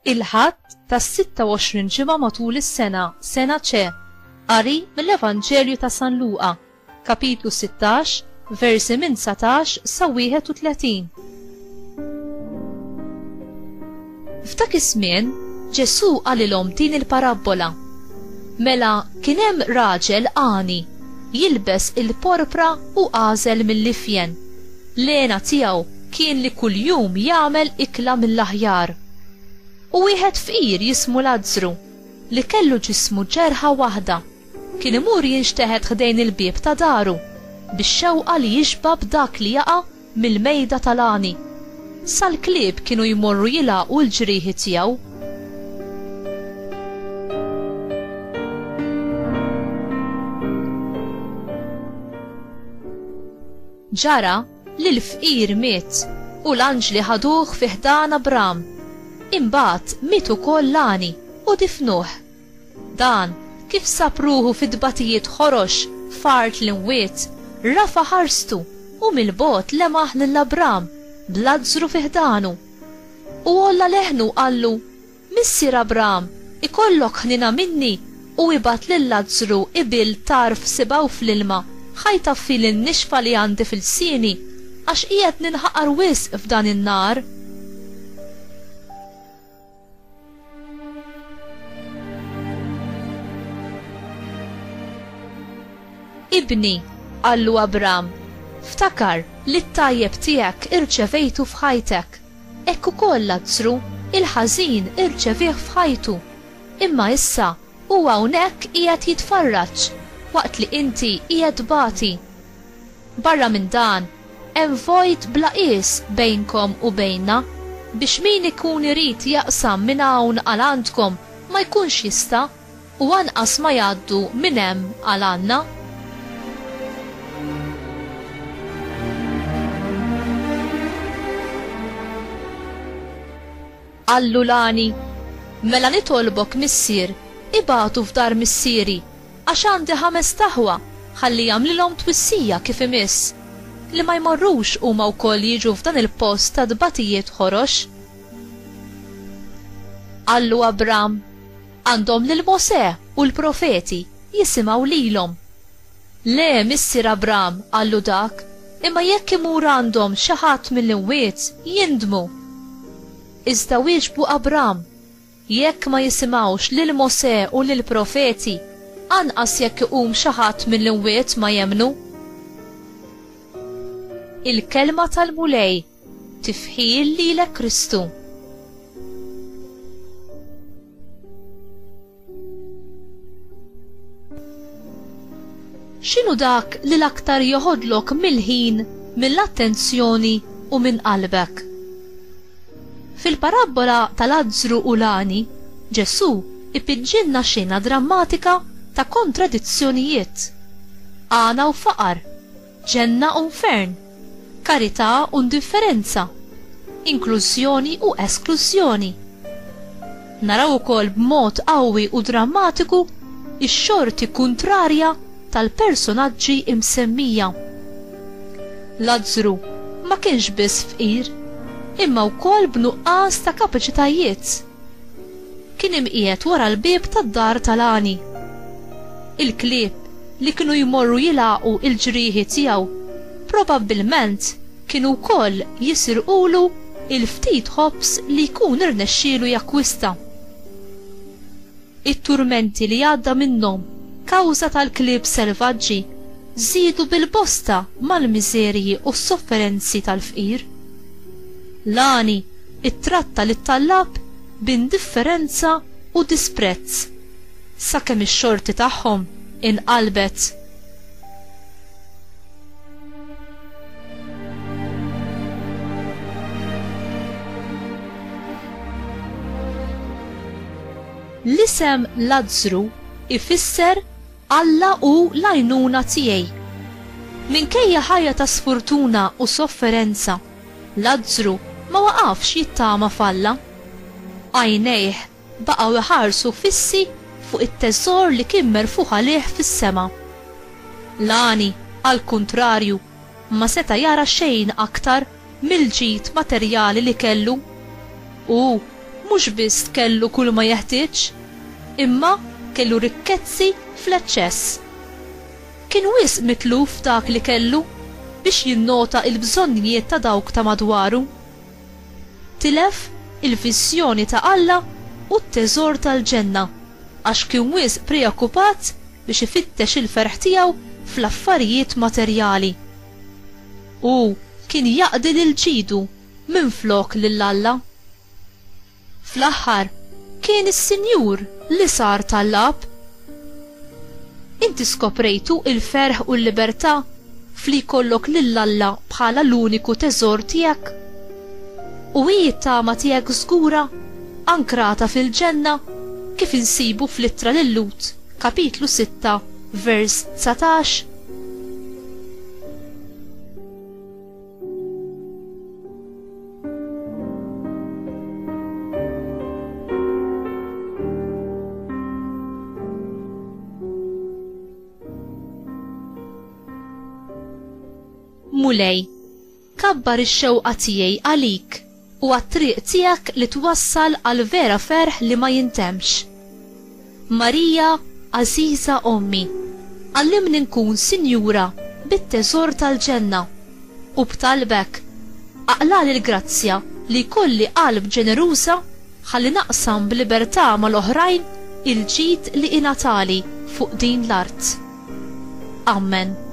Il-ħadd tas-26 ġimgħa matul is-sena, sena ċe, qari mill-Evanġelju ta' San Luqa, kapitlu 16, versi minn 19 sa 31. F'dak iż-żmien Ġesu qalilhom din il-parabbola. Mela kien hemm raġel għani jilbes il-porpra u għażel mill-ifjen. L-għena tiegħu kien li kuljum jagħmel ikla mill-aħjar. U wieħed fqir jismu Lażru li kellu ġismu ġerħa waħda kien imur jinxteħed ħdejn il-bieb ta' daru bix-xewqa li jixbab dak li jaqa' mill-mejda tal-għani. Sal-klieb kienu jmorru jilaqgħu l-ġrieħi tiegħu. Ġara li l-fqir miet u l-anġli ħaduh fi ħdan Abram. Imbagħad miet ukoll l-għani u difnuh. Dan kif sapruhu fid-dbatijiet ħorox fart l-imwiet rafa ħarstu u mill-bot lemaħ lill-Abram b'Lażru fi ħdanu. U olla leħnu qallu: Missier Abram, ikollok ħnina minni u ibat lil Lażru ibil tarf sibaw fl-ilma ħajtaffi l-nixfa li għandi fil-sini għax qiegħed ninħaqar wisq f'dan in-nar. Ibni, qallu Abram, ftakar li t-tajjeb tiegħek irċevejtu f'ħajtek. Hekk ukoll Lażru il-ħażin irċevih f'ħajtu. Imma issa huwa hawnhekk qiegħed jitfarraġ waqt li inti qiegħed bagħti. Barra minn dan hemm vojt bla qies bejnkom u bejnna biex min ikun irid jaqsam minn hawn għal għandkom ma jkunx jista' u anqas ma jgħaddu minn hemm għal għandna. Qallu l-għani: Mela nitolbok missier ibatu f'dar missieri għax għandi 5 taħwa ħalli jagħmlilhom twissija kif imiss li ma jmorrux huma wkoll jiġu f'dan il-post ta' dbatijiet ħorox. Qallu Abram: Għandhom lil Mosè u l-profeti jisimgħu lilhom. Le, missier Abram, qallu dak, imma jekk imur għandhom xi ħadd mill-imwiet jindmu. Iżda wieġbu Abram: Jekk ma jisimgħux lil Mosè u lil profeti anqas jekk iqum xi ħadd mill-imwiet ma jemmnu. Il-kelma tal-mulej tifħil lilek Kristu. X'inhu dak li l-aktar joħodlok mill-ħin, mill-attenzjoni u minn qalbek? Fil-parabbola tal-Lażru u l-għani, Ġesu ipiġġilna xena drammatika ta' kontradizzjonijiet. Għana u faqar, ġenna u nfern, karità u indifferenza, inklużjoni u esklużjoni. Naraw ukoll b'mod qawwi u drammatiku ix-xorti kuntrarja tal-personaġġi imsemmija. Lażru ma kienx biss fqir, imma wkoll b'nuqqas ta' kapaċitajiet. Kien imqiegħed wara l-bieb tad-dar tal-għani. Il-klieb li kienu jmorru jilaqgħu il-ġrieħi tiegħu probabbilment kienu wkoll jisirqulu il-ftit ħobs li jkun irnexxielu jakkwista. It-turmenti li għadda minnhom kawża tal-klieb selvaġġi żiedu bil-bosta mal-miżerji u s-sofferenzi tal-fqir. L-għani ittratta lit-tallab b'indifferenza u disprezz sakemm ix-xorti tagħhom inqalbet. L-isem Lażru ifisser Alla u l-għajnuna tiegħi. Minkejja ħajja ta' sfortuna u sofferenza, Lażru ma waqafx jittama falla. Għajnejh baqgħu iħarsu fissi fuq it-teżor li kien merfuħ għalih fis-sema. L-għani, għal kuntrarju, ma seta jara xejn aktar mill-ġid materjali li kellu u mhux biss kellu kull ma jeħtieġ, imma kellu rikkezzi fl-eċċess. Kien wisq mitluf dak li kellu biex jinnota il-bżonnijiet ta' dawk ta' madwaru. Tilef il-viżjoni ta' Alla u t-teżor tal-ġenna għax kien wisq preokkupat biex ifittex il-ferħ tiegħu fl-affarijiet materjali. U kien jaqdi lil ġidu minflok lil Alla. Fl-aħħar kien is-Sinjur li sar tal-lab. Inti skoprejtu il-ferħ u l-libertà fli jkollok lil Alla bħala l-uniku teżor tiegħek? U hi t-tama tiegħek żgura ankrata fil-ġenna kif insibu fl-Ittra lil Lut, kapitlu 6, vers 19. Mulej, kabbar ix-xewqa tiegħi għalik u għat-triq tiegħek li twassal għal vera ferħ li ma jintemx. Marija, Għażiża Ommi, għallimni nkun sinjura bit-teżor tal-ġenna u b'talbek aqlali l-grazzja li jkolli qalb ġeneruża ħalli naqsam b'libertà mal-oħrajn il-ġid li inatali fuq din l-art. Amen.